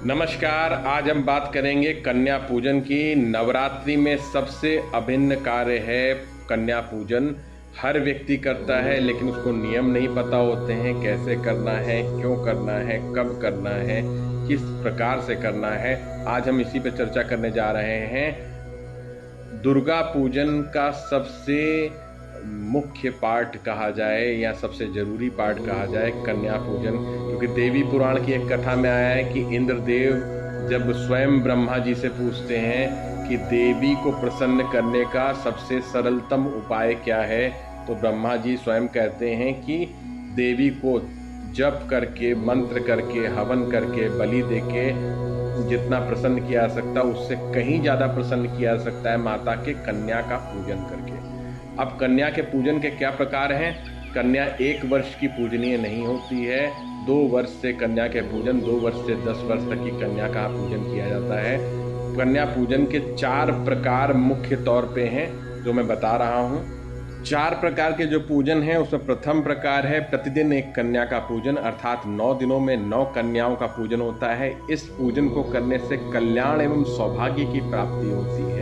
नमस्कार। आज हम बात करेंगे कन्या पूजन की। नवरात्रि में सबसे अभिन्न कार्य है कन्या पूजन। हर व्यक्ति करता है लेकिन उसको नियम नहीं पता होते हैं, कैसे करना है, क्यों करना है, कब करना है, किस प्रकार से करना है। आज हम इसी पे चर्चा करने जा रहे हैं। दुर्गा पूजन का सबसे मुख्य पार्ट कहा जाए या सबसे जरूरी पार्ट कहा जाए कन्या पूजन, क्योंकि देवी पुराण की एक कथा में आया है कि इंद्रदेव जब स्वयं ब्रह्मा जी से पूछते हैं कि देवी को प्रसन्न करने का सबसे सरलतम उपाय क्या है, तो ब्रह्मा जी स्वयं कहते हैं कि देवी को जप करके, मंत्र करके, हवन करके, बलि देके जितना प्रसन्न किया जा सकता है उससे कहीं ज़्यादा प्रसन्न किया जा सकता है माता के कन्या का पूजन करके। अब कन्या के पूजन के क्या प्रकार हैं? कन्या 1 वर्ष की पूजनीय नहीं होती है। 2 वर्ष से कन्या के पूजन, 2 वर्ष से 10 वर्ष तक की कन्या का पूजन किया जाता है। कन्या पूजन के 4 प्रकार मुख्य तौर पे हैं जो मैं बता रहा हूँ। 4 प्रकार के जो पूजन हैं उसमें प्रथम प्रकार है प्रतिदिन एक कन्या का पूजन, अर्थात 9 दिनों में 9 कन्याओं का पूजन होता है। इस पूजन को करने से कल्याण एवं सौभाग्य की प्राप्ति होती है।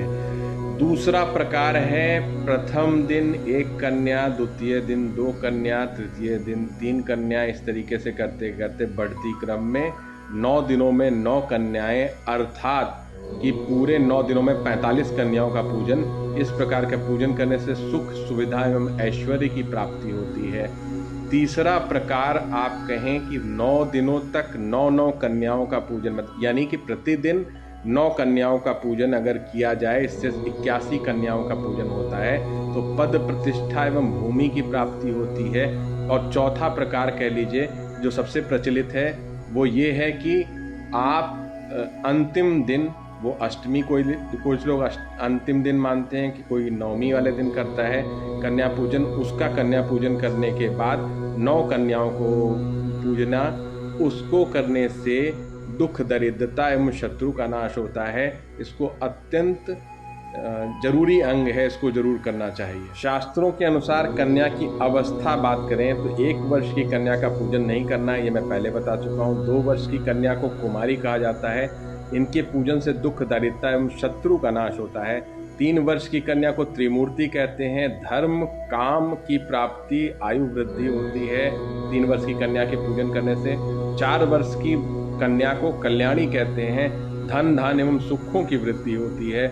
दूसरा प्रकार है प्रथम दिन 1 कन्या, द्वितीय दिन 2 कन्या, तृतीय दिन 3 कन्या, इस तरीके से करते करते बढ़ती क्रम में 9 दिनों में 9 कन्याएं, अर्थात कि पूरे 9 दिनों में 45 कन्याओं का पूजन। इस प्रकार का पूजन करने से सुख, सुविधा एवं ऐश्वर्य की प्राप्ति होती है। तीसरा प्रकार आप कहें कि 9 दिनों तक 9 कन्याओं का पूजन, यानी कि प्रतिदिन 9 कन्याओं का पूजन अगर किया जाए, इससे 81 कन्याओं का पूजन होता है, तो पद, प्रतिष्ठा एवं भूमि की प्राप्ति होती है। और चौथा प्रकार कह लीजिए जो सबसे प्रचलित है वो ये है कि आप अंतिम दिन, वो अष्टमी, कुछ लोग अंतिम दिन मानते हैं कि कोई नवमी वाले दिन करता है कन्या पूजन, उसका कन्या पूजन करने के बाद 9 कन्याओं को पूजना, उसको करने से दुख, दरिद्रता एवं शत्रु का नाश होता है। इसको अत्यंत जरूरी अंग है, इसको जरूर करना चाहिए। शास्त्रों के अनुसार कन्या की अवस्था बात करें तो 1 वर्ष की कन्या का पूजन नहीं करना है, ये मैं पहले बता चुका हूँ। 2 वर्ष की कन्या को कुमारी कहा जाता है, इनके पूजन से दुख, दरिद्रता एवं शत्रु का नाश होता है। 3 वर्ष की कन्या को त्रिमूर्ति कहते हैं, धर्म, काम की प्राप्ति, आयु वृद्धि होती है 3 वर्ष की कन्या के पूजन करने से। 4 वर्ष की कन्या को कल्याणी कहते हैं, धन, धान एवं सुखों की वृद्धि होती है।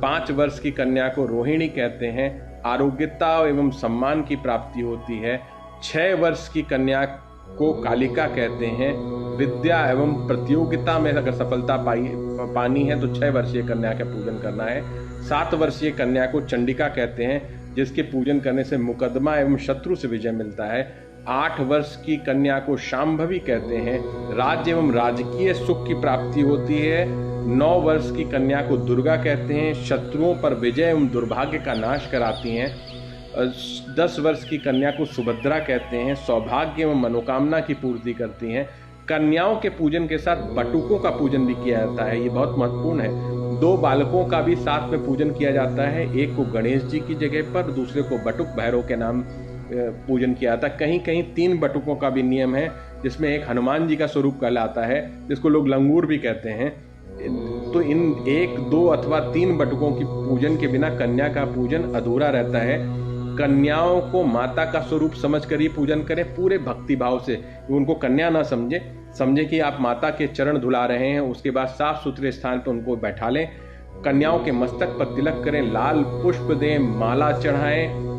5 वर्ष की कन्या को रोहिणी कहते हैं, आरोग्यता एवं सम्मान की प्राप्ति होती है। 6 वर्ष की कन्या को कालिका कहते हैं, विद्या एवं प्रतियोगिता में अगर सफलता पानी है तो 6 वर्षीय कन्या का पूजन करना है। 7 वर्षीय कन्या को चंडिका कहते हैं, जिसके पूजन करने से मुकदमा एवं शत्रु से विजय मिलता है। 8 वर्ष की कन्या को शांभवी कहते हैं, राज्य एवं राजकीय सुख की प्राप्ति होती है। 9 वर्ष की कन्या को दुर्गा कहते हैं, शत्रुओं पर विजय एवं दुर्भाग्य का नाश कराती हैं। 10 वर्ष की कन्या को सुभद्रा कहते हैं, सौभाग्य एवं मनोकामना की पूर्ति करती हैं। कन्याओं के पूजन के साथ बटुकों का पूजन भी किया जाता है, ये बहुत महत्वपूर्ण है। 2 बालकों का भी साथ में पूजन किया जाता है, एक को गणेश जी की जगह पर, दूसरे को बटुक भैरव के नाम पूजन किया जाता है। कहीं कहीं 3 बटुकों का भी नियम है, जिसमें एक हनुमान जी का स्वरूप कहलाता है, जिसको लोग लंगूर भी कहते हैं। तो इन 1, 2 अथवा 3 बटुकों की पूजन के बिना कन्या का पूजन अधूरा रहता है। कन्याओं को माता का स्वरूप समझकर ही पूजन करें, पूरे भक्ति भाव से। उनको कन्या ना समझे कि आप माता के चरण धुला रहे हैं। उसके बाद साफ सुथरे स्थान पर उनको बैठा लें, कन्याओं के मस्तक पर तिलक करें, लाल पुष्प दें, माला चढ़ाएं,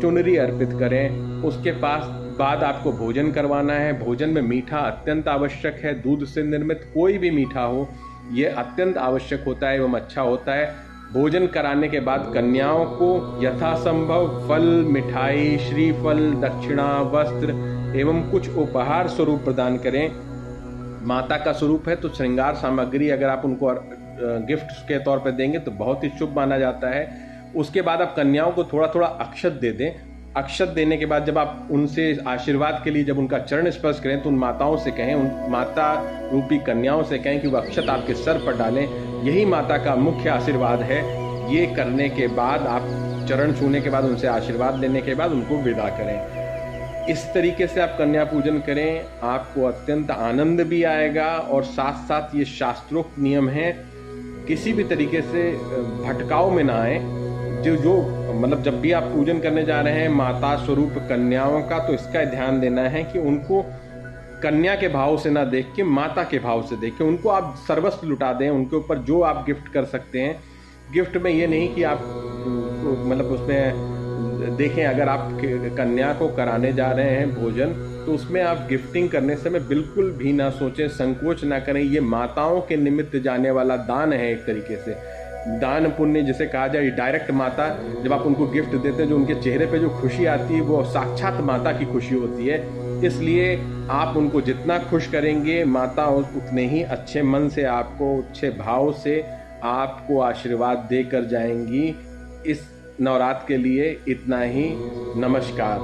चुनरी अर्पित करें। उसके बाद आपको भोजन करवाना है। भोजन में मीठा अत्यंत आवश्यक है। दूध से निर्मित कोई भी मीठा हो, ये अत्यंत आवश्यक होता है एवं अच्छा होता है। भोजन कराने के बाद कन्याओं को यथासंभव फल, मिठाई, श्रीफल, दक्षिणा, वस्त्र एवं कुछ उपहार स्वरूप प्रदान करें। माता का स्वरूप है तो श्रृंगार सामग्री अगर आप उनको गिफ्ट के तौर पर देंगे तो बहुत ही शुभ माना जाता है। उसके बाद आप कन्याओं को थोड़ा थोड़ा अक्षत दे दें। अक्षत देने के बाद जब आप उनसे आशीर्वाद के लिए जब उनका चरण स्पर्श करें तो उन माताओं से कहें, उन माता रूपी कन्याओं से कहें कि वह अक्षत आपके सर पर डालें। यही माता का मुख्य आशीर्वाद है। ये करने के बाद आप चरण छूने के बाद, उनसे आशीर्वाद लेने के बाद उनको विदा करें। इस तरीके से आप कन्या पूजन करें, आपको अत्यंत आनंद भी आएगा और साथ साथ ये शास्त्रोक्त नियम है, किसी भी तरीके से भटकाव में ना आए। जो मतलब जब भी आप पूजन करने जा रहे हैं माता स्वरूप कन्याओं का, तो इसका ध्यान देना है कि उनको कन्या के भाव से ना देख के माता के भाव से देखें। उनको आप सर्वस्व लुटा दें, उनके ऊपर जो आप गिफ्ट कर सकते हैं। गिफ्ट में ये नहीं कि आप मतलब उसमें देखें, अगर आप कन्या को कराने जा रहे हैं भोजन, तो उसमें आप गिफ्टिंग करने समय बिल्कुल भी ना सोचें, संकोच ना करें। ये माताओं के निमित्त जाने वाला दान है, एक तरीके से दान पुण्य जिसे कहा जाए। डायरेक्ट माता, जब आप उनको गिफ्ट देते हैं, जो उनके चेहरे पे जो खुशी आती है वो साक्षात माता की खुशी होती है। इसलिए आप उनको जितना खुश करेंगे, माता उतने ही अच्छे मन से आपको, अच्छे भाव से आपको आशीर्वाद देकर जाएंगी। इस नवरात्र के लिए इतना ही। नमस्कार।